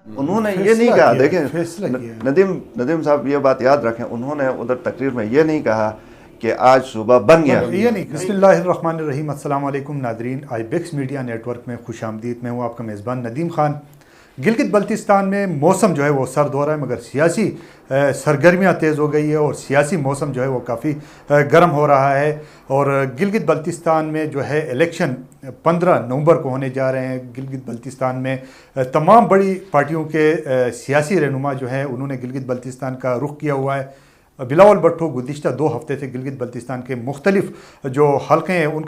انہوں نے یہ نہیں کہا، دیکھیں ندیم صاحب یہ بات یاد رکھیں، انہوں نے ادھر تقریر میں یہ نہیں کہا کہ آج صبح بن گیا، یہ نہیں۔ بسم اللہ الرحمن الرحیم۔ السلام علیکم ناظرین، آئی بیکس میڈیا نیٹ ورک میں خوش آمدید۔ میں ہوں آپ کا میزبان ندیم خان۔ گلگت بلتستان میں موسم جو ہے وہ سرد ہو رہا ہے، مگر سیاسی سرگرمیاں تیز ہو گئی ہے اور سیاسی موسم جو ہے وہ کافی گرم ہو رہا ہے، اور گلگت بلتستان میں جو ہے الیکشن 15 نومبر کو ہونے جا رہے ہیں۔ گلگت بلتستان میں تمام بڑی پارٹیوں کے سیاسی رہنما جو ہیں انہوں نے گلگت بلتستان کا رخ کیا ہوا ہے۔ بلاول بھٹو گزشتہ 2 ہفتے سے گلگت بلتستان کے مختلف جو حلقے ہیں ان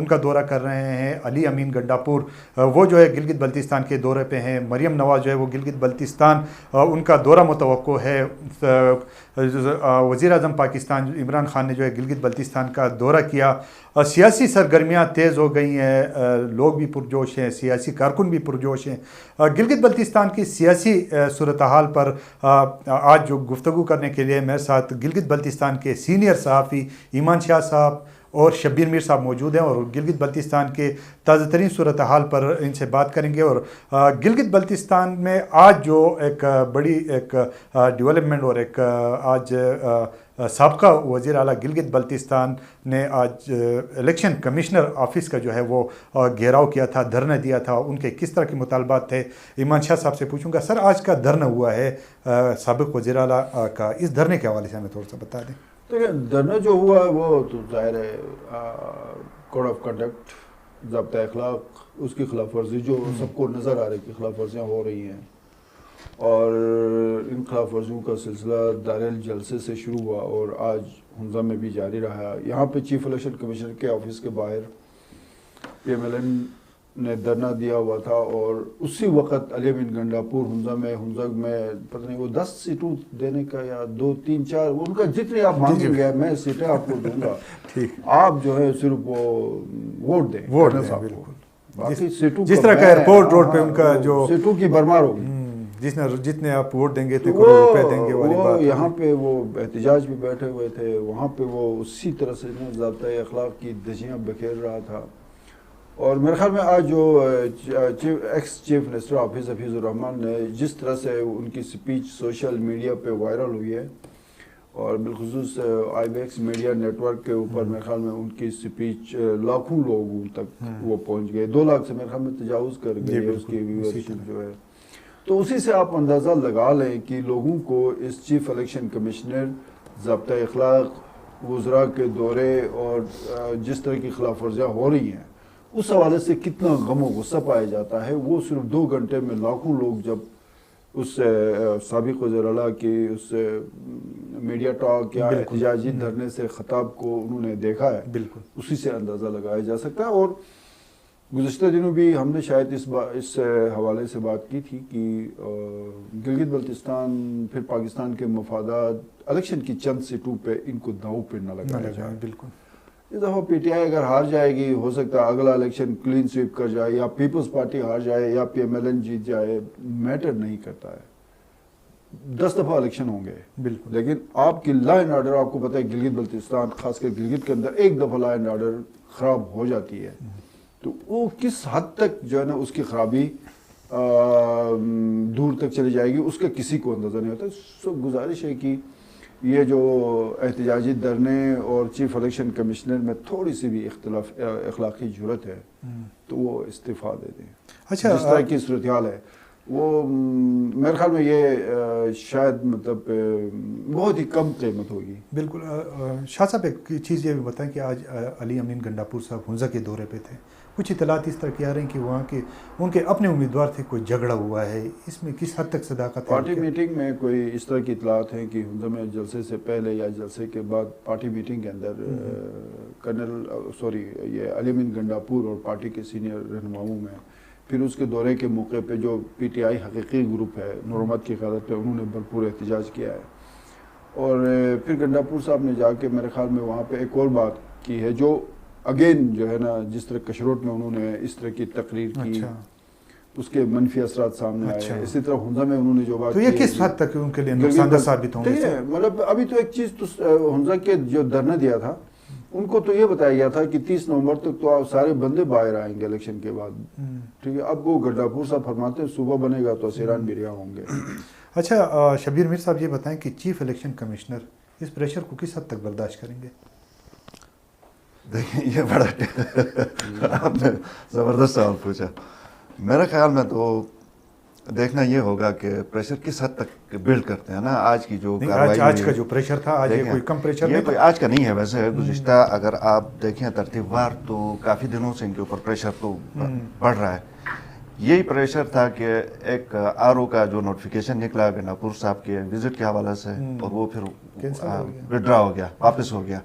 کا دورہ کر رہے ہیں۔ علی امین گنڈاپور وہ جو ہے گلگت بلتستان کے دورے پہ ہیں۔ مریم نواز جو ہے وہ گلگت بلتستان ان کا دورہ متوقع ہے۔ وزیر اعظم پاکستان عمران خان نے جو ہے گلگت بلتستان کا دورہ کیا۔ سیاسی سرگرمیاں تیز ہو گئی ہیں، لوگ بھی پرجوش ہیں، سیاسی کارکن بھی پرجوش ہیں۔ گلگت بلتستان کی سیاسی صورتحال پر آج جو گفتگو کرنے کے لیے میرے ساتھ گلگت بلتستان کے سینئر صحافی ایمان شاہ صاحب اور شبیر میر صاحب موجود ہیں، اور گلگت بلتستان کے تازہ ترین صورتحال پر ان سے بات کریں گے۔ اور گلگت بلتستان میں آج جو ایک بڑی ایک ڈیولپمنٹ اور ایک آج سابقہ وزیر اعلیٰ گلگت بلتستان نے آج الیکشن کمشنر آفس کا جو ہے وہ گھیراؤ کیا تھا، دھرنا دیا تھا۔ ان کے کس طرح کے مطالبات تھے ایمان شاہ صاحب سے پوچھوں گا۔ سر، آج کا دھرنا ہوا ہے سابق وزیر اعلیٰ کا، اس دھرنے کے حوالے سے ہمیں تھوڑا سا بتا دیں۔ دیکھیں، دھرنا جو ہوا ہے وہ تو ظاہر ہے کوڈ آف کنڈکٹ، ضابطۂ اخلاق، اس کی خلاف ورزی جو سب کو نظر آ رہی کہ خلاف ورزیاں ہو رہی ہیں، اور ان خلاف ورزیوں کا سلسلہ دارال جلسے سے شروع ہوا اور آج ہنزا میں بھی جاری رہا۔ یہاں پہ چیف الیکشن کمیشنر کے آفس کے باہر پی ایم ایل این نے دھرنا دیا ہوا تھا، اور اسی وقت علی امین گنڈاپور ہنزا میں پتہ نہیں وہ 10 سیٹوں دینے کا یا 2 3 4 ان کا جتنے آپ مانگیں گے میں سیٹیں آپ کو دوں گا، آپ جو ہے صرف وہ ووٹ دیں، باقی سیٹوں جس طرح کا ایئرپورٹ روڈ پہ ان کا جو سیٹوں کی بھرمار ہوگی، جتنے آپ ووٹ دیں گے اتنے کروڑ روپے دیں گے والی بات۔ یہاں پہ وہ احتجاج بھی بیٹھے ہوئے تھے، وہاں پہ وہ اسی طرح سے ضابطۂ اخلاق کی دھجیاں بکھیر رہا تھا۔ اور میرے خیال میں آج جو ایکس چیف منسٹر حفیظ الرحمان نے جس طرح سے ان کی سپیچ سوشل میڈیا پہ وائرل ہوئی ہے، اور بالخصوص آئی بیکس میڈیا نیٹ ورک کے اوپر میرے خیال میں ان کی سپیچ لاکھوں لوگوں تک وہ پہنچ گئے، 2 لاکھ سے میرے خیال میں تجاوز کر گئی ہے اس کی ویورشپ جو ہے۔ تو اسی سے آپ اندازہ لگا لیں کہ لوگوں کو اس چیف الیکشن کمشنر، ضابطۂ اخلاق، وزراء کے دورے اور جس طرح کی خلاف ورزیاں ہو رہی ہیں اس حوالے سے کتنا غم و غصہ پایا جاتا ہے۔ وہ صرف 2 گھنٹے میں لاکھوں لوگ جب اس سابق وزیر اعلیٰ کی اس میڈیا ٹاک یا احتجاجی دھرنے سے خطاب کو انہوں نے دیکھا ہے، بالکل اسی سے اندازہ لگایا جا سکتا ہے۔ اور گزشتہ دنوں بھی ہم نے شاید اس حوالے سے بات کی تھی کہ گلگت بلتستان پھر پاکستان کے مفادات الیکشن کی چند سیٹوں پہ ان کو داؤ پہ نہ لگایا جائے۔ بالکل اس دفعہ پی ٹی آئی اگر ہار جائے گی، ہو سکتا ہے اگلا الیکشن کلین سویپ کر جائے، یا پیپلز پارٹی ہار جائے یا پی ایم ایل این جیت جائے، میٹر نہیں کرتا ہے۔ 10 دفعہ الیکشن ہوں گے بالکل، لیکن آپ کی لا اینڈ آرڈر، آپ کو پتہ ہے گلگت بلتستان خاص کر گلگت کے اندر ایک دفعہ لا اینڈ آرڈر خراب ہو جاتی ہے تو وہ کس حد تک جو ہے نا اس کی خرابی دور تک چلی جائے گی اس کا کسی کو اندازہ نہیں ہوتا۔ سو گزارش ہے کہ یہ جو احتجاجی دھرنے اور چیف الیکشن کمشنر میں تھوڑی سی بھی اخلاقی جرت ہے تو وہ استعفیٰ دے دیں۔ اچھا، جس طرح کی صورتحال ہے وہ میرے خیال میں یہ شاید مطلب بہت ہی کم قیمت ہوگی۔ بالکل۔ شاہ صاحب ایک چیز یہ بھی بتائیں کہ آج علی امین گنڈاپور صاحب ہنزا کے دورے پہ تھے، کچھ اطلاعات اس طرح کی آ رہی ہیں کہ وہاں کے ان کے اپنے امیدوار تھے، کوئی جھگڑا ہوا ہے، اس میں کس حد تک صداقت ہے؟ پارٹی میٹنگ میں کوئی اس طرح کی اطلاعات ہیں کہ ہنزا میں جلسے سے پہلے یا جلسے کے بعد پارٹی میٹنگ کے اندر یہ علی امین گنڈاپور اور پارٹی کے سینئر رہنماؤں میں پھر اس کے دورے کے موقع پہ جو پی ٹی آئی حقیقی گروپ ہے نور محمد کی قیادت پہ انہوں نے بھرپور احتجاج کیا ہے، اور پھر گنڈاپور صاحب نے جا کے میرے خیال میں وہاں پہ ایک اور بات کی ہے جو اگین جو ہے نا جس طرح کشروٹ میں انہوں نے اس طرح کی تقریر کی اس کے منفی اثرات سامنے آئے، اسی طرح ہنزا میں انہوں نے جو بات تو یہ کس حد تک ان کے لیے نقصان دہ ثابت ہوں گے؟ مطلب ابھی تو ایک چیز تو ہنزا کے جو دھرنا دیا تھا ان کو تو یہ بتایا گیا تھا کہ 30 نومبر تک تو آپ سارے بندے باہر آئیں گے الیکشن کے بعد. ٹھیک ہے, اب وہ گڈاپور صاحب فرماتے ہیں صوبہ بنے گا تو اسیران بھی رہا ہوں گے. اچھا شبیر میر صاحب یہ بتائیں کہ چیف الیکشن کمشنر اس پریشر کو کس حد تک برداشت کریں گے؟ دیکھیں یہ بڑا آپ نے زبردست سوال پوچھا. میرے خیال میں تو دیکھنا یہ ہوگا کہ پریشر کس حد تک بلڈ کرتے ہیں نا. آج کی جو آج کا جو پریشر تھا, آج یہ کوئی کم پریشر نہیں, کوئی آج کا نہیں ہے. ویسے گزشتہ اگر آپ دیکھیں ترتیب وار تو کافی دنوں سے ان کے اوپر پریشر تو بڑھ رہا ہے. یہی پریشر تھا کہ ایک آر او کا جو نوٹیفیکیشن نکلا گنڈاپور صاحب کے وزٹ کے حوالے سے, اور وہ پھر وڈرا ہو گیا, واپس ہو گیا.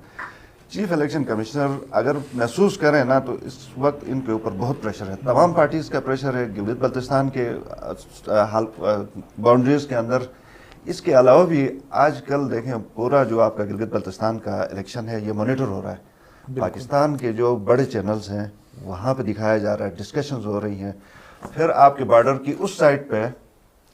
چیف الیکشن کمشنر اگر محسوس کریں نا تو اس وقت ان کے اوپر بہت پریشر ہے. تمام پارٹیز کا پریشر ہے, گلگت بلتستان کے باؤنڈریز کے اندر. اس کے علاوہ بھی آج کل دیکھیں پورا جو آپ کا گلگت بلتستان کا الیکشن ہے یہ مانیٹر ہو رہا ہے. پاکستان کے جو بڑے چینلز ہیں وہاں پہ دکھایا جا رہا ہے, ڈسکشنز ہو رہی ہیں. پھر آپ کے بارڈر کی اس سائڈ پہ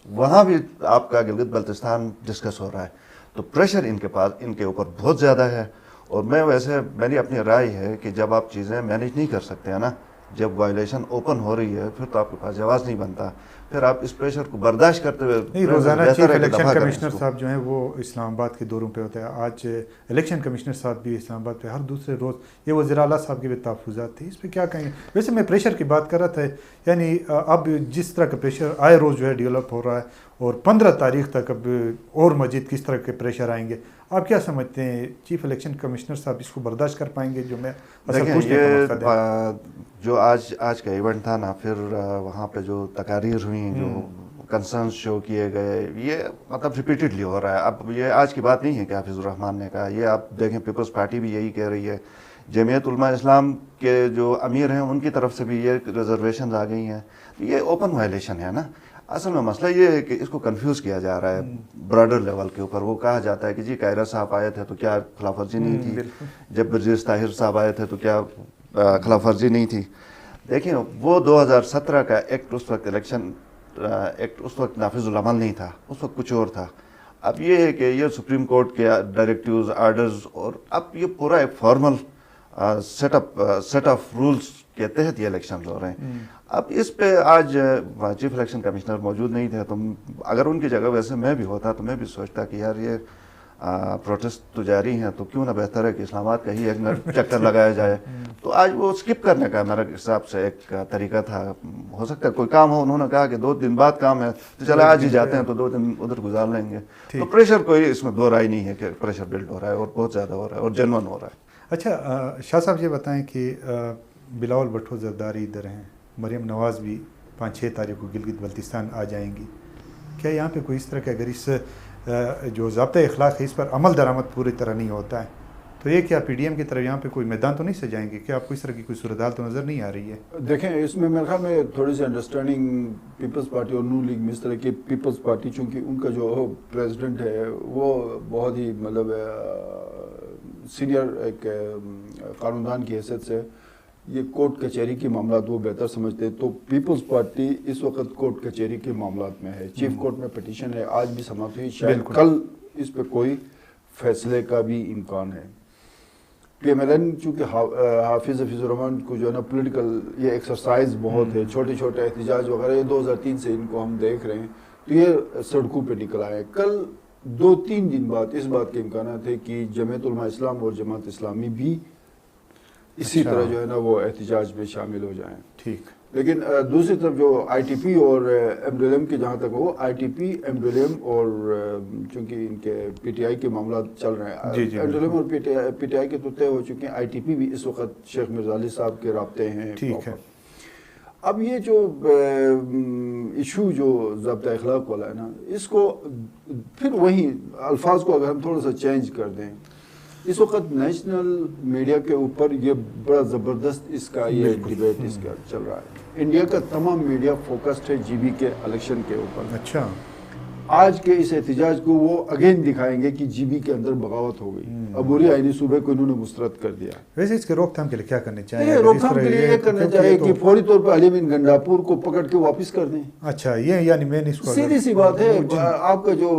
وہاں بھی آپ کا گلگت بلتستان ڈسکس ہو رہا ہے. تو پریشر ان کے اوپر بہت زیادہ ہے. اور میری اپنی رائے ہے کہ جب آپ چیزیں مینیج نہیں کر سکتے ہیں نا, جب وائلیشن اوپن ہو رہی ہے پھر تو آپ کے پاس جواز نہیں بنتا. پھر آپ اس پریشر کو برداشت کرتے ہوئے روزانہ چیف الیکشن کمشنر صاحب جو ہیں وہ اسلام آباد کے دوروں پہ ہوتے ہیں. آج الیکشن کمشنر صاحب بھی اسلام آباد پہ ہر دوسرے روز, یہ وزیر اعلیٰ صاحب کے بھی تحفظات تھے. اس پہ کیا کہیں گے؟ ویسے میں پریشر کی بات کر رہا تھا, یعنی اب جس طرح کا پریشر آئے روز جو ہے ڈیولپ ہو رہا ہے, اور 15 تاریخ تک اب اور مزید کس طرح کے پریشر آئیں گے, آپ کیا سمجھتے ہیں چیف الیکشن کمشنر صاحب اس کو برداشت کر پائیں گے؟ جو میں جو آج کا ایونٹ تھا نا, پھر وہاں پہ جو تقاریر ہوئی, جو کنسرنز شو کیے گئے, یہ مطلب ریپیٹڈلی ہو رہا ہے. اب یہ آج کی بات نہیں ہے کہ حافظ الرحمان نے کہا, یہ آپ دیکھیں پیپلز پارٹی بھی یہی کہہ رہی ہے. جمعیت علماء اسلام کے جو امیر ہیں ان کی طرف سے بھی یہ ریزرویشنز آ گئی ہیں. یہ اوپن وائلیشن ہے نا. اصل میں مسئلہ یہ ہے کہ اس کو کنفیوز کیا جا رہا ہے براڈر لیول کے اوپر. وہ کہا جاتا ہے کہ جی قاہرہ صاحب آئے تھے تو کیا خلاف ورزی نہیں تھی, جب برجیز طاہر صاحب آئے تھے تو کیا خلاف ورزی نہیں تھی. دیکھیں وہ 2017 کا ایکٹ اس وقت الیکشن ایکٹ اس وقت نافذ العمل نہیں تھا, اس وقت کچھ اور تھا. اب یہ ہے کہ یہ سپریم کورٹ کے ڈائریکٹیوز, آرڈرز, اور اب یہ پورا ایک فارمل سیٹ آف رولز کے تحت یہ الیکشن ہو رہے ہیں. اب اس پہ آج چیف الیکشن کمشنر موجود نہیں تھے, تو اگر ان کی جگہ ویسے میں بھی ہوتا تو میں بھی سوچتا کہ یار یہ پروٹیسٹ تو جاری ہیں, تو کیوں نہ بہتر ہے کہ اسلام آباد کا ہی ایک چکر لگایا جائے. تو آج وہ اسکپ کرنے کا میرے حساب سے ایک طریقہ تھا. ہو سکتا ہے کوئی کام ہو, انہوں نے کہا کہ 2 دن بعد کام ہے تو چلے آج ہی جاتے ہیں, تو 2 دن ادھر گزار لیں گے. تو پریشر کوئی اس میں دو رائے نہیں ہے کہ پریشر بلڈ ہو رہا ہے, اور بہت زیادہ ہو رہا ہے, اور جنون ہو رہا ہے. اچھا شاہ صاحب یہ بتائیں کہ بلاول بھٹو زرداری ادھر ہیں, مریم نواز بھی 5-6 تاریخ کو گلگت بلتستان آ جائیں گی. کیا یہاں پہ کوئی اس طرح کا, اگر اس جو ضابطۂ اخلاق ہے اس پر عمل درآمد پوری طرح نہیں ہوتا ہے, تو یہ کیا پی ڈی ایم کی طرف یہاں پہ کوئی میدان تو نہیں سجائیں گے؟ کیا آپ کو اس طرح کی کوئی صورتحال تو نظر نہیں آ رہی ہے؟ دیکھیں اس میں میرے خیال میں تھوڑی سی انڈرسٹینڈنگ پیپلز پارٹی اور نون لیگ میں اس طرح کی پیپلز پارٹی, چونکہ ان کا جو پریزیڈنٹ ہے وہ بہت ہی مطلب سینئر ایک قانوندان کی حیثیت سے یہ کورٹ کچہری کے معاملات وہ بہتر سمجھتے ہیں. تو پیپلز پارٹی اس وقت کورٹ کچہری کے معاملات میں ہے. چیف کورٹ میں پٹیشن ہے, آج بھی سماعت ہوئی, شاید کل اس پہ کوئی فیصلے کا بھی امکان ہے. پی ایم ایل این چونکہ حافظ الرحمان کو جو ہے نا پولیٹیکل یہ ایکسرسائز بہت ہے, چھوٹے چھوٹے احتجاج وغیرہ, یہ 2003 سے ان کو ہم دیکھ رہے ہیں, تو یہ سڑکوں پہ نکل آئے. کل 2-3 دن بعد اس بات کے امکانات ہے کہ جمعیت علماء اسلام اور جماعت اسلامی بھی اسی طرح جو ہے نا وہ احتجاج میں شامل ہو جائیں. ٹھیک. لیکن دوسری طرف جو آئی ٹی پی اور ایم ڈی ایل ایم کے جہاں تک وہ I T P, M D L M اور چونکہ ان کے پی ٹی آئی کے معاملات چل رہے ہیں, ایم ڈی ایل ایم اور پی ٹی آئی کے تو طے ہو چکے ہیں. آئی ٹی پی بھی اس وقت شیخ مرزا علی صاحب کے رابطے ہیں. ٹھیک ہے. اب یہ جو ایشو جو ضابطہ اخلاق والا ہے نا, اس کو پھر وہی الفاظ کو اگر ہم تھوڑا سا چینج کر دیں, اس وقت نیشنل میڈیا کے اوپر یہ بڑا زبردست اس کا یہ ڈیبیٹ اس کا چل رہا ہے. انڈیا کا تمام میڈیا فوکسڈ ہے جی بی کے الیکشن کے اوپر. اچھا. آج کے اس احتجاج کو وہ اگین دکھائیں گے کہ جی بی کے اندر بغاوت ہو گئی, عبوری آئینی صوبے کو انہوں نے مسترد کر دیا. ویسے اس کے روک تھام کے لیے کیا کرنے چاہیے؟ روک تھام کے لیے یہ کرنا چاہیے کہ فوری طور پر علی بن گنڈاپور کو پکڑ کے واپس کر دیں. اچھا, یہ یعنی میں نے اس کو سیدھی سی بات ہے, آپ کا جو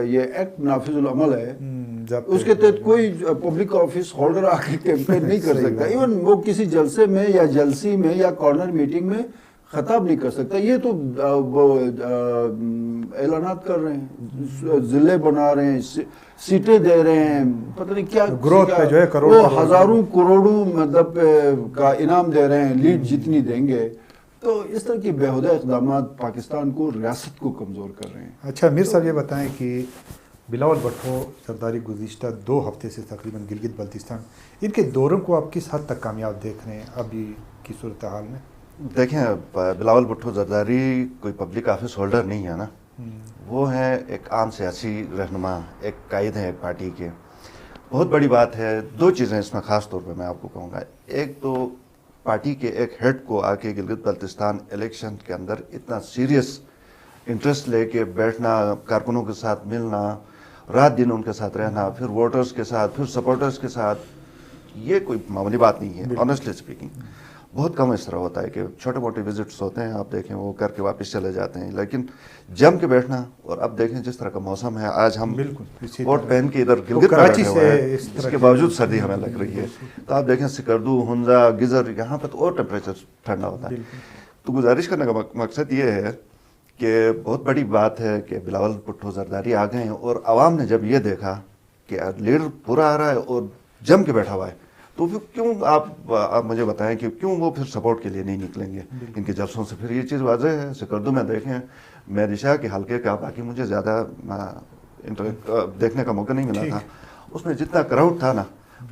یہ ایکٹ نافذ العمل ہے اس کے تحت کوئی پبلک آفس ہولڈر آ کے کیمپین نہیں کر سکتا. ایون وہ کسی جلسے میں یا جلسی میں یا کارنر میٹنگ میں خطاب نہیں کر سکتا. یہ تو اعلانات کر رہے ہیں, ضلع بنا رہے ہیں, سیٹیں دے رہے ہیں, پتہ نہیں کیا گروتھ پہ جو ہے وہ ہزاروں کروڑوں مطلب کا انعام دے رہے ہیں, لیڈ جتنی دیں گے. تو اس طرح کی بیہودہ اقدامات پاکستان کو, ریاست کو کمزور کر رہے ہیں. اچھا میر صاحب یہ بتائیں کہ بلاول بھٹو زرداری گزشتہ 2 ہفتے سے تقریباً گلگت بلتستان, ان کے دوروں کو آپ کس حد تک کامیاب دیکھ رہے ہیں ابھی کی صورتحال میں؟ دیکھیں بلاول بھٹو زرداری کوئی پبلک آفس ہولڈر نہیں ہے نا, وہ ہیں ایک عام سیاسی رہنما, ایک قائد ہیں ایک پارٹی کے. بہت بڑی بات ہے. 2 چیزیں اس میں خاص طور پہ میں آپ کو کہوں گا. ایک تو پارٹی کے ایک ہیڈ کو آ کے گلگت بلتستان الیکشن کے اندر اتنا سیریس انٹرسٹ لے کے بیٹھنا, کارکنوں کے ساتھ ملنا, رات دن ان کے ساتھ رہنا, پھر ووٹرز کے ساتھ, پھر سپورٹرز کے ساتھ, یہ کوئی معمولی بات نہیں ہے. آنیسٹلی اسپیکنگ بہت کم اس طرح ہوتا ہے کہ چھوٹے موٹے وزٹس ہوتے ہیں, آپ دیکھیں وہ کر کے واپس چلے جاتے ہیں, لیکن جم کے بیٹھنا. اور اب دیکھیں جس طرح کا موسم ہے, آج ہم کوٹ پہن کے ادھر گلگت میں بیٹھے ہوئے ہیں, اس کے باوجود سردی ہمیں لگ رہی ہے. تو آپ دیکھیں سکردو, ہنزا, گزر, یہاں پہ تو اور ٹیمپریچر ٹھنڈا ہوتا ہے. تو گزارش کرنے کا مقصد یہ ہے کہ بہت بڑی بات ہے کہ بلاول بھٹو زرداری آ گئے ہیں, اور عوام نے جب یہ دیکھا کہ لیڈر پورا آ رہا ہے اور جم کے بیٹھا ہوا ہے, تو پھر کیوں آپ مجھے بتائیں کہ کیوں وہ پھر سپورٹ کے لیے نہیں نکلیں گے ان کے جلسوں سے. پھر یہ چیز واضح ہے. سکردو میں دیکھیں, مہدی شاہ کے حلقے کا, باقی مجھے زیادہ دیکھنے کا موقع نہیں ملا تھا, اس میں جتنا کراؤڈ تھا نا,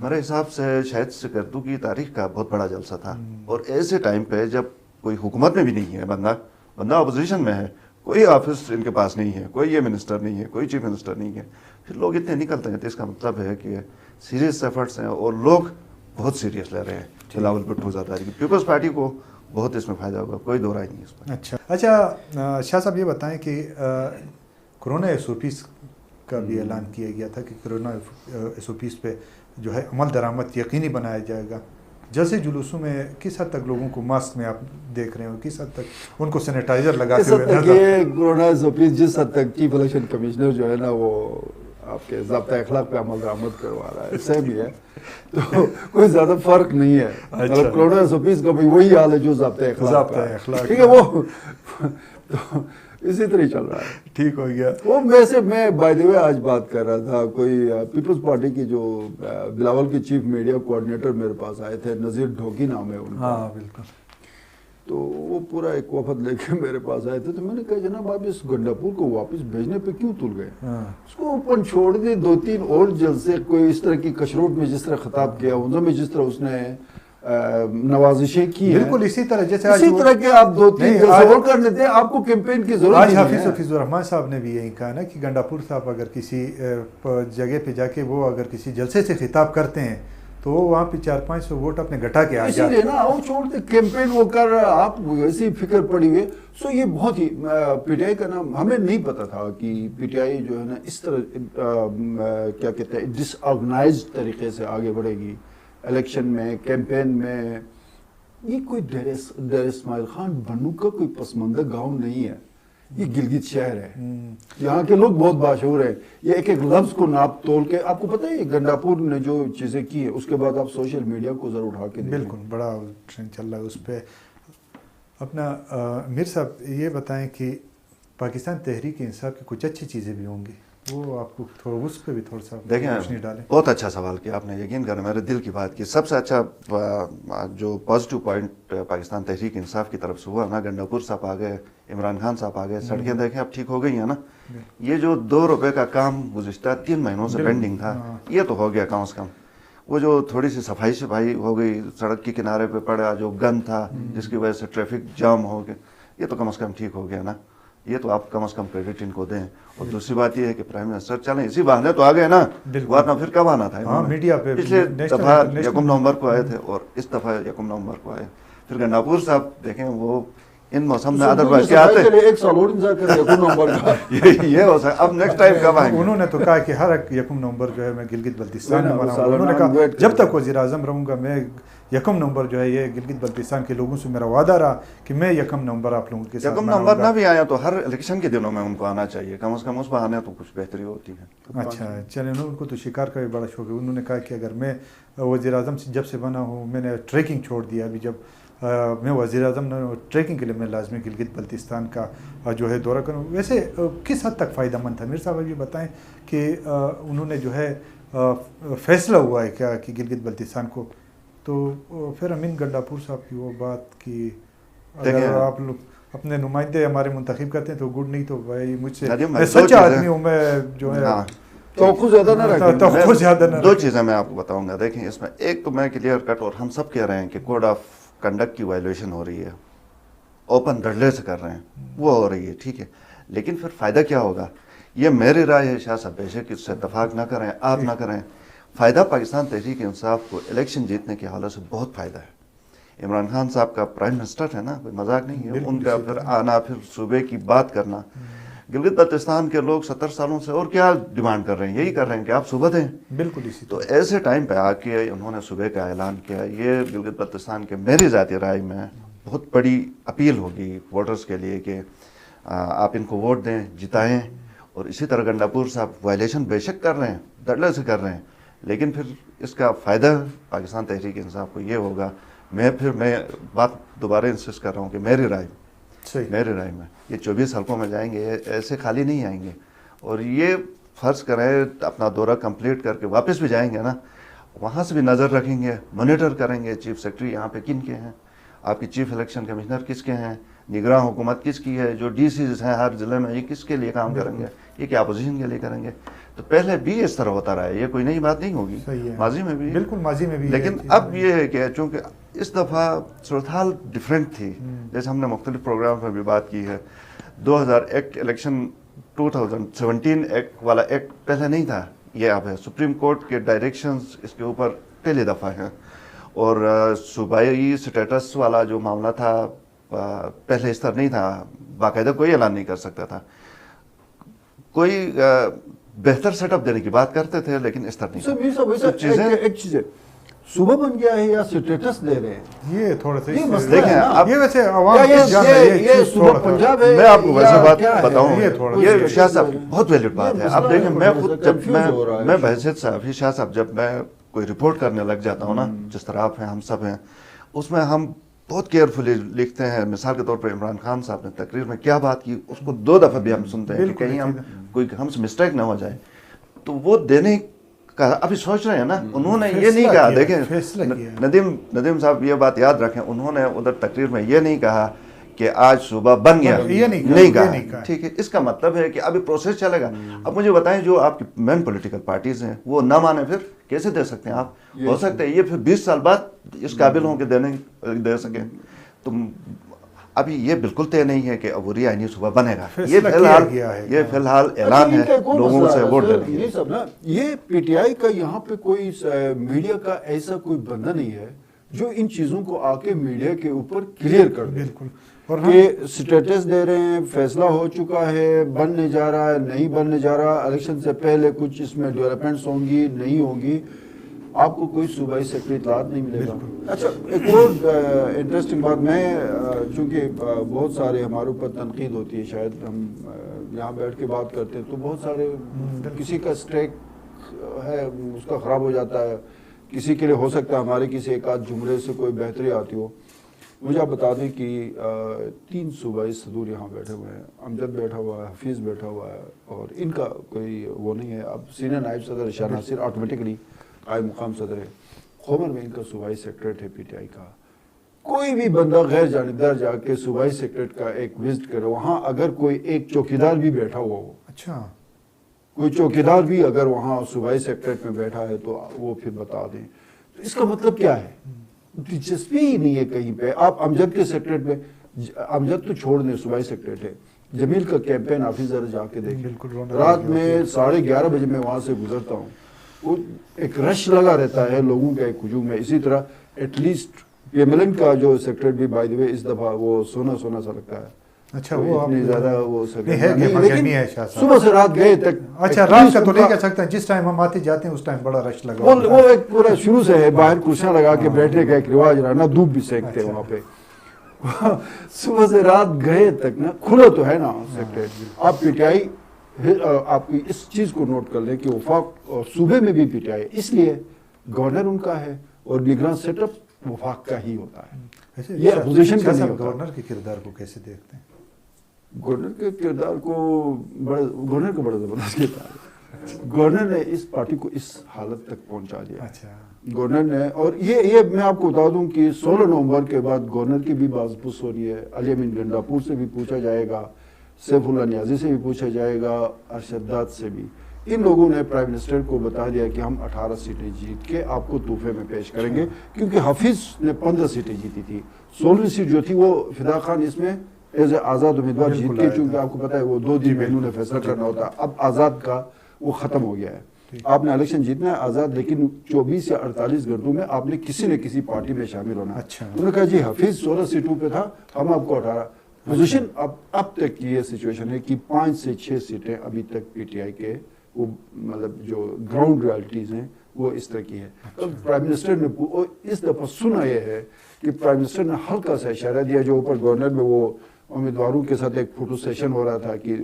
میرے حساب سے شاید سکردو کی تاریخ کا بہت بڑا جلسہ تھا. اور ایسے ٹائم پہ جب کوئی حکومت میں بھی نہیں ہے بندہ اپوزیشن میں ہے, کوئی آفس ان کے پاس نہیں ہے, کوئی یہ منسٹر نہیں ہے, کوئی چیف منسٹر نہیں ہے, پھر لوگ اتنے نکلتے ہیں. تو اس کا مطلب ہے کہ سیریس ایفرٹس ہیں اور لوگ بہت سیریس لے رہے ہیں بلاول بھٹو زرداری کی. پیپلز پارٹی کو بہت اس میں فائدہ ہوگا, کوئی دو رائے نہیں اس میں. اچھا شاہ صاحب یہ بتائیں کہ کرونا ایس او پیز کا بھی اعلان کیا گیا تھا کہ کرونا ایس او پیز پہ جو ہے عمل درآمد یقینی بنایا جائے گا. جیسے جلوسوں میں کس حد تک لوگوں کو ماسک میں آپ دیکھ رہے ہو, کس حد تک ان کو سینیٹائزر لگاتے ہوئے نظر؟ یہ کرونا ایس او پیز جس حد تک چیف الیکشن کمشنر جو ہے نا وہ آپ کے ضابطۂ اخلاق پہ عمل درآمد کروا رہا ہے, سیم ہی ہے, تو کوئی زیادہ فرق نہیں ہے. مطلب کرونا ایس او پیز کا بھی وہی حال ہے جو ضابطۂ اخلاق, ٹھیک ہے, وہ اسی طرح چل رہا ہے. ٹھیک ہو گیا. وہ ویسے میں بائی دی وے آج بات کر رہا تھا, کوئی پیپلز پارٹی کی جو بلاول کے چیف میڈیا کوآرڈینیٹر میرے پاس آئے تھے, نذیر ڈھوکی نام ہے ان کا. ہاں بالکل. تو وہ پورا ایک وفد لے کے میرے پاس آئے تھے. تو میں نے کہا جناب آپ اس گنڈاپور کو واپس بھیجنے پہ کیوں تل گئے؟ اس کو اوپن چھوڑ دے, 2-3 اور جلسے کوئی اس طرح کی کشروٹ میں جس طرح خطاب کیا, انزا میں جس طرح اس نے نوازشیں کی ہیں, بالکل اسی طرح جیسے اسی طرح کے آپ 2-3 جلسے اور کر لیتے ہیں. آپ کو کیمپین کی ضرورت نہیں ہے. آج حفیظ الرحمان صاحب نے بھی یہی کہا نا کہ گنڈاپور صاحب اگر کسی جگہ پہ جا کے وہ اگر کسی جلسے سے خطاب کرتے ہیں تو وہاں پہ 400-500 ووٹ اپنے گٹا کے آ جاتے ہیں. اسی لیے نا وہ چھوڑ دے کیمپین وہ کر رہا, آپ ویسی فکر پڑی ہوئی. سو یہ بہت ہی پی ٹی آئی کا نام ہمیں نہیں پتا تھا کہ پی ٹی آئی جو ہے نا اس طرح کیا کہتے ہیں ڈس آرگنائزڈ طریقے سے آگے بڑھے گی الیکشن میں, کیمپین میں. یہ کوئی ڈیر اسماعیل خان بنو کا کوئی پسماندہ گاؤں نہیں ہے, یہ گلگت شہر ہے. یہاں کے لوگ بہت باشعور ہیں. یہ ایک ایک لفظ کو ناپ تول کے, آپ کو پتہ ہے گنڈاپور نے جو چیزیں کی ہیں اس کے بعد آپ سوشل میڈیا کو ذرا اٹھا کے دیکھیں, بالکل بڑا ٹرینڈ چل رہا ہے اس پہ. اپنا میر صاحب یہ بتائیں کہ پاکستان تحریک انصاف کی کچھ اچھی چیزیں بھی ہوں گی, وہ آپ کو تھوڑا اس پہ بھی تھوڑا سا دیکھیں. بہت اچھا سوال کیا آپ نے, یقین کریں میرے دل کی بات کی. سب سے اچھا جو پازیٹیو پوائنٹ پاکستان تحریک انصاف کی طرف سے ہوا نا, گنڈاپور صاحب آ گئے, عمران خان صاحب آ گئے, سڑکیں دیکھیں اب ٹھیک ہو گئی ہیں نا. یہ جو 2 روپے کا کام گزشتہ 3 مہینوں سے پینڈنگ تھا, یہ تو ہو گیا کم از کم. وہ جو تھوڑی سی صفائی ہو گئی, سڑک کے کنارے پہ پڑا جو گند تھا جس کی وجہ سے ٹریفک جام ہو گیا, یہ تو کم از کم ٹھیک ہو گیا نا. یہ تو آپ کم از کم کریڈٹ ان کو دیں. اور دوسری بات یہ ہے کہ پرائم منسٹر چلیں اسی بہانے تو آ گئے نا, ورنہ پھر کب آنا تھا. میڈیا پہ پچھلے دفعہ 1 نومبر کو آئے تھے اور اس دفعہ 1 نومبر کو آئے. پھر گنڈاپور صاحب دیکھیں وہ ان موسم میں ادروائز کیا آتے ہیں ایک سال اور انتظار کریں یکم نومبر کا یہ ہو سکتا اب نیکسٹ ٹائم کب آئیں گے؟ انہوں نے تو کہا کہ ہر ایک یکم نومبر جو ہے میں گلگت بلتستان میں مناؤں گا. انہوں نے کہا جب تک وزیر اعظم رہوں گا میں یکم نومبر جو ہے یہ گلگت بلتستان کے لوگوں سے میرا وعدہ رہا کہ میں یکم نومبر آپ لوگوں کے ساتھ یکم نومبر نہ بھی آیا تو ہر الیکشن کے دنوں میں ان کو آنا چاہیے, کم از کم اس میں آنے تو کچھ بہتری ہوتی ہے. اچھا چلیں, ان کو تو شکار کا بھی بڑا شوق ہے. انہوں نے کہا کہ اگر میں وزیر اعظم سے جب سے بنا ہوں میں نے ٹریکنگ چھوڑ دیا, ابھی جب میں وزیر اعظم نے ٹریکنگ کے لیے میں لازمی گلگت بلتستان کا جو ہے دورہ کروں. ویسے کس حد تک فائدہ مند تھا میر صاحب یہ بتائیں کہ انہوں نے جو ہے فیصلہ ہوا ہے کیا کہ گلگت بلتستان کو, تو پھر امین گنڈاپور صاحب کی وہ بات کی اگر آپ لوگ اپنے نمائندے ہمارے منتخب کرتے ہیں تو گڈ, نہیں تو بھائی مجھ سے میں سچا آدمی ہوں, میں جو ہے توقع زیادہ نہ رکھیں. دو چیزیں میں آپ کو بتاؤں گا. دیکھیں اس میں ایک تو میں کلیئر کٹ اور ہم سب کہہ رہے ہیں کہ کوڈ آف کنڈکٹ کی وائلیشن ہو رہی ہے, اوپن دھڑلے سے کر رہے ہیں, وہ ہو رہی ہے ٹھیک ہے, لیکن پھر فائدہ کیا ہوگا؟ یہ میری رائے ہے, شاہ صاحب بیشک اس سے اتفاق نہ کریں, آپ نہ کریں. فائدہ پاکستان تحریک انصاف کو الیکشن جیتنے کے حوالے سے بہت فائدہ ہے. عمران خان صاحب کا پرائم منسٹر ہے نا, کوئی مذاق نہیں ہے, ان کا پھر آنا, پھر صوبے کی بات کرنا. گلگت بلتستان کے لوگ 70 سالوں سے اور کیا ڈیمانڈ کر رہے ہیں, یہی کر رہے ہیں کہ آپ صوبہ دیں. بالکل اسی تو ایسے ٹائم پہ آ کے انہوں نے صوبے کا اعلان کیا. یہ گلگت بلتستان کے میری ذاتی رائے میں بہت بڑی اپیل ہوگی ووٹرز کے لیے کہ آپ ان کو ووٹ دیں, جتائیں. اور اسی طرح گنڈاپور صاحب وائلیشن بے شک کر رہے ہیں, دھڑلے سے کر رہے ہیں, لیکن پھر اس کا فائدہ پاکستان تحریک انصاف کو یہ ہوگا. میں بات دوبارہ انسسٹ کر رہا ہوں کہ میری رائے میں یہ 24 حلقوں میں جائیں گے, ایسے خالی نہیں آئیں گے. اور یہ فرض کریں اپنا دورہ کمپلیٹ کر کے واپس بھی جائیں گے نا, وہاں سے بھی نظر رکھیں گے, مانیٹر کریں گے چیف سیکرٹری یہاں پہ کن کے ہیں, آپ کی چیف الیکشن کمشنر کس کے ہیں, نگراں حکومت کس کی ہے, جو ڈی سیز ہیں ہر ضلع میں یہ کس کے لیے کام کریں گے, یہ کیا اپوزیشن کے لیے کریں گے. تو پہلے بھی اس طرح ہوتا رہا ہے, یہ کوئی نئی بات نہیں ہوگی, ماضی میں بھی بالکل ماضی میں بھی. لیکن اب یہ ہے کہ چونکہ اس دفعہ صورتحال ڈیفرنٹ تھی, جیسے ہم نے مختلف پروگرام میں بھی بات کی ہے. 2000 ایکٹ الیکشن 2017 ایکٹ والا ایکٹ پہلے نہیں تھا, یہ اب ہے. سپریم کورٹ کے ڈائریکشنز اس کے اوپر پہلی دفعہ ہیں. اور صوبائی سٹیٹس والا جو معاملہ تھا پہلے اس طرح نہیں تھا, باقاعدہ کوئی اعلان نہیں کر سکتا تھا. کوئی بہتر سیٹ اپ دینے کی بات کرتے تھے لیکن اس طرح نہیں. ایک چیز ہے, صوبہ بن گیا ہے یا سٹیٹس دے رہے ہیں, یہ تھوڑا سا دیکھیں اب یہ ویسے عوام یہ صوبہ پنجاب ہے, میں آپ کو ویسے بات بتاؤں, یہ شاہ صاحب بہت ویلڈ بات ہے. اب دیکھیں میں خود جب میں بحثیت صحافی شاہ صاحب جب میں کوئی رپورٹ کرنے لگ جاتا ہوں نا, جس طرح آپ ہیں ہم سب ہیں, اس میں ہم بہت کیئرفلی لکھتے ہیں. مثال کے طور پر عمران خان صاحب نے تقریر میں کیا بات کی اس کو 2 دفعہ بھی ہم سنتے ہیں کہ کہیں ہم سے مسٹیک نہ ہو جائے. تو وہ دینے کا ابھی سوچ رہے ہیں نا, انہوں نے یہ نہیں کہا. دیکھیں ندیم صاحب یہ بات یاد رکھیں, انہوں نے ادھر تقریر میں یہ نہیں کہا کہ آج صوبہ بن گیا, نہیں کہا. ٹھیک ہے, اس کا مطلب ہے کہ ابھی پروسیس چلے گا. اب مجھے بتائیں جو آپ کی مین پولیٹیکل پارٹیز ہیں وہ نہ مانے پھر کیسے دے سکتے ہیں آپ؟ ہو سکتا ہے یہ پھر 20 سال بعد اس قابل ہوں کہ دے سکیں. تو ابھی یہ بالکل طے نہیں ہے کہ عبوری آئینی صوبہ بنے گا. یہ فی الحال اعلان ہے لوگوں سے ووٹ لینے کا. یہ پی ٹی آئی کا یہاں پہ کوئی میڈیا کا ایسا کوئی بندہ نہیں ہے جو ان چیزوں کو آ کے میڈیا کے اوپر کلیئر کر دے. بالکل کہ سٹیٹس دے رہے ہیں, فیصلہ ہو چکا ہے, بننے جا رہا ہے, نہیں بننے جا رہا, الیکشن سے پہلے کچھ اس میں ڈیولپمنٹس ہوں گی نہیں ہوں گی, آپ کو کوئی صوبائی سیکرٹری اطلاعات نہیں ملے گا. اچھا ایک اور انٹرسٹنگ بات, میں چونکہ بہت سارے ہمارے اوپر تنقید ہوتی ہے, شاید ہم یہاں بیٹھ کے بات کرتے ہیں تو بہت سارے کسی کا اسٹیک ہے اس کا خراب ہو جاتا ہے, کسی کے لیے ہو سکتا ہے ہمارے کسی ایک آدھ جملے سے کوئی بہتری آتی ہو. مجھے آپ بتا دیں کہ 3 صوبائی صدور یہاں بیٹھے ہوئے ہیں, امجد بیٹھا ہوا ہے, حفیظ بیٹھا ہوا ہے, اور ان کا کوئی وہ نہیں ہے. اب سینئر نائب صدر شاہ ناصر آٹومیٹکلی قائم مقام صدر ہے, خومر میں ان کا صوبائی سیکریٹریٹ ہے پی ٹی آئی کا. کوئی بھی بندہ غیر جانبدار جا کے صوبائی سیکریٹریٹ کا ایک وزٹ کرے, وہاں اگر کوئی ایک چوکیدار بھی بیٹھا ہوا ہو, اچھا کوئی چوکیدار بھی اگر وہاں صوبائی سیکریٹریٹ میں بیٹھا ہے تو وہ پھر بتا دیں. تو اس کا مطلب کیا ہے؟ دلچسپی ہی نہیں ہے کہیں پہ. آپ امجد کے سیکریٹریٹ میں, امجد تو چھوڑ دیں صوبائی سیکریٹریٹ ہے, جمیل کا کیمپین آپ ذرا جا کے دیکھیں. رات میں 11:30 بجے میں وہاں سے گزرتا ہوں, وہ ایک رش لگا رہتا ہے لوگوں کا ایک ہجوم ہے. اسی طرح ایٹ لیسٹ یہ ملن کا جو سیکٹریٹ بھی بائی دی وے اس دفعہ وہ سونا سونا سا لگتا ہے. اچھا وہ اتنی زیادہ وہ لیکن صبح سے رات گئے تک. اچھا رات کا تو نہیں کہہ سکتے, جس ٹائم ہم آتے جاتے ہیں اس ٹائم بڑا رش لگا. وہ ایک پورا شروع سے ہے, باہر کرسیاں لگا کے بیٹھنے کا ایک رواج رہا نا, دھوپ بھی سینکتے وہاں پہ. صبح سے رات گئے تک نا, کھلا تو ہے نا سیکٹریٹ. آپ پی ٹی آئی آپ کی اس چیز کو نوٹ کر لیں کہ وفاق اور صوبے میں بھی پی ٹی آئی, اس لیے گورنر ان کا ہے اور نگراں سیٹ اپ وفاق کا ہی ہوتا ہے. یہ اپوزیشن کا نہیں ہوتا. گورنر کے کردار کو کیسے دیکھتے ہیں؟ گورنر کے کردار کو گورنر کو بڑا زبردست کردار ہے. گورنر نے اس پارٹی کو اس حالت تک پہنچا دیا. اچھا گورنر نے, اور یہ میں آپ کو بتا دوں کہ 16 نومبر کے بعد گورنر کی بھی باز پوچھ ہو رہی ہے. علی امین گنڈاپور سے بھی پوچھا جائے گا, سیف اللہ نیازی سے بھی پوچھا جائے گا, ارشد داد سے بھی. ان لوگوں نے پرائم منسٹر کو بتا دیا کہ ہم 18 سیٹیں جیت کے آپ کو تحفے میں پیش کریں گے, کیونکہ حفیظ نے 15 سیٹیں جیتی تھی. 16ویں سیٹ جو تھی وہ فدا خان اس میں ایز اے آزاد امیدوار جیت کے, چونکہ آپ کو پتا ہے وہ 2 دن میں انہوں نے فیصلہ کرنا ہوتا. اب آزاد کا وہ ختم ہو گیا ہے. آپ نے الیکشن جیتنا ہے آزاد, لیکن 24 یا 48 گھنٹوں میں آپ نے کسی نہ کسی پارٹی میں شامل ہونا ہے. انہوں نے کہا جی حفیظ 16 سیٹوں پہ تھا, ہم آپ کو 18. پوزیشن اب تک کی یہ سچویشن ہے کہ 5 سے 6 سیٹیں ابھی تک پی ٹی آئی کے وہ مطلب جو گراؤنڈ ریالٹیز ہیں وہ اس طرح کی ہے. پرائم منسٹر نے اس دفعہ سنا یہ ہے کہ پرائم منسٹر نے ہلکا سا اشارہ دیا, جو اوپر گورنر میں وہ امیدواروں کے ساتھ ایک فوٹو سیشن ہو رہا تھا کہ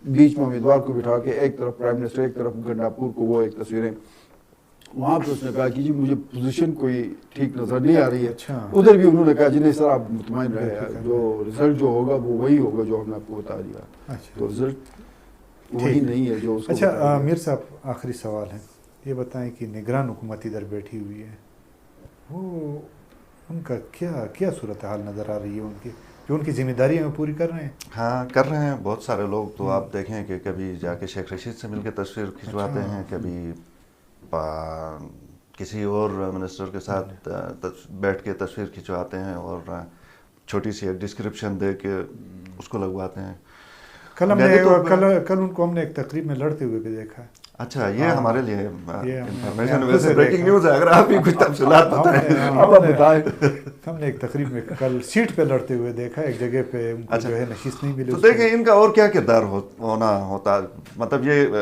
بیچ میں امیدوار کو بٹھا کے ایک طرف پرائم منسٹر ایک طرف گنڈاپور کو, وہ ایک تصویریں, وہاں پہ اس نے کہا کہ جی مجھے پوزیشن کوئی ٹھیک نظر نہیں آ رہی ہے. ادھر بھی انہوں نے کہا جی نہیں سر آپ مطمئن رہے, جو رزلٹ جو ہوگا وہ وہی ہوگا جو ہم نے آپ کو بتا دیا. تو رزلٹ وہی نہیں ہے جو اس کو. اچھا میر صاحب آخری سوال ہے, یہ بتائیں کہ نگران حکومت ادھر بیٹھی ہوئی ہے, وہ ان کا کیا صورتحال نظر آ رہی ہے, ان کی جو ان کی ذمہ داریاں پوری کر رہے ہیں؟ ہاں کر رہے ہیں بہت سارے لوگ. تو آپ دیکھیں کہ کبھی جا کے شیخ رشید سے مل کے تصویر کھنچواتے ہیں, کبھی کسی اور منسٹر کے ساتھ بیٹھ کے تصویر کھنچواتے ہیں اور چھوٹی سی ایک ڈسکرپشن دے کے اس کو لگواتے ہیں. کل ان کو ہم نے ایک تقریب میں لڑتے ہوئے بھی دیکھا ہے. اچھا یہ ہمارے لیے انفارمیشن, ویسے بریکنگ نیوز ہے, اگر آپ ہی کچھ تفصیلات بتائیں. ہم نے ایک تقریب میں کل سیٹ پہ لڑتے ہوئے دیکھا, ایک جگہ پہ ان کو جو ہے نشست نہیں ملی. تو دیکھیں ان کا اور کیا کردار ہونا ہوتا, مطلب یہ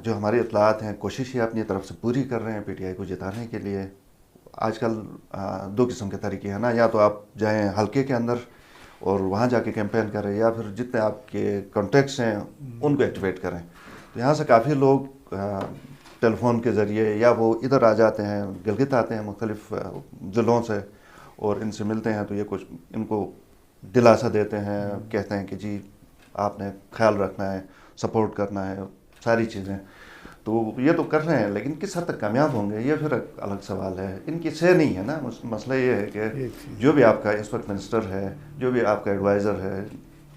جو ہماری اطلاعات ہیں کوشش یہ اپنی طرف سے پوری کر رہے ہیں پی ٹی آئی کو جتانے کے لیے. آج کل 2 قسم کے طریقے ہیں نا, یا تو آپ جائیں حلقے کے اندر اور وہاں جا کے کیمپین کریں, یا پھر جتنے آپ کے کانٹیکٹس ہیں ان کو ایکٹیویٹ کریں. تو یہاں سے کافی لوگ ٹیلی فون کے ذریعے یا وہ ادھر آ جاتے ہیں, گلگت آتے ہیں مختلف ضلعوں سے اور ان سے ملتے ہیں. تو یہ کچھ ان کو دلاسا دیتے ہیں, کہتے ہیں کہ جی آپ نے خیال رکھنا ہے, سپورٹ کرنا ہے, ساری چیزیں. تو یہ تو کر رہے ہیں, لیکن کس حد تک کامیاب ہوں گے یہ پھر الگ سوال ہے. ان کی سے نہیں ہے نا, مسئلہ یہ ہے کہ جو بھی آپ کا اس وقت منسٹر ہے, جو بھی آپ کا ایڈوائزر ہے,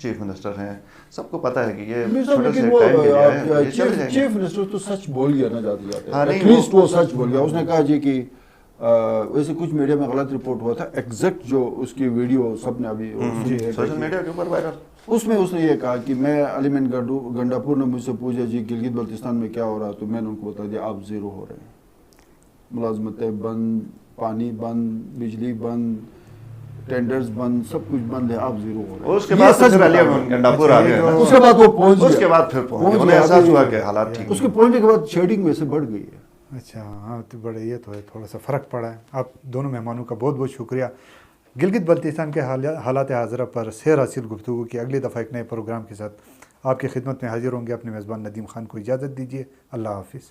چیف منسٹر ہیں, سب کو پتا ہے کہ یہ چھوٹے سے ٹائم کے لیے ہے. چیف منسٹر تو سچ بول گیا نا جاتے جاتے, ایٹ لیسٹ وہ سچ بول گیا. اس نے کہا جی کہ ویسے کچھ میڈیا میں غلط رپورٹ ہوا تھا, ایگزیکٹ جو اس کی ویڈیو سب نے ابھی سوشل میڈیا کے اوپر وائرل, اس میں اس نے یہ کہا کہ میں علی امین گنڈاپور نے مجھ سے پوچھا جی گلگت بلتستان میں کیا ہو رہا, تو میں نے ان کو بتا دیا آپ 0 ہو رہے ہیں, ملازمتیں بند, پانی بند, بجلی بند, ٹینڈرز بند, سب کچھ بند ہے, آپ 0 ہو رہے ہیں. اس کے بعد سچ علی امین گنڈاپور آ گئے, اس کے بعد وہ پہنچ گیا, اس کے بعد پھر پہنچ گئے, انہیں احساس ہوا کہ حالات ٹھیک. اس کے پہنچنے کے بعد شیڈنگ ویسے بڑھ گئی ہے. اچھا ہاں, تو بڑے یہ تو ہے, تھوڑا سا فرق پڑا ہے. آپ دونوں مہمانوں کا بہت بہت شکریہ. گلگت بلتستان کے حالات حاضرہ پر سیر حاصل گفتگو کی اگلی دفعہ ایک نئے پروگرام کے ساتھ آپ کی خدمت میں حاضر ہوں گے. اپنے میزبان ندیم خان کو اجازت دیجیے. اللہ حافظ.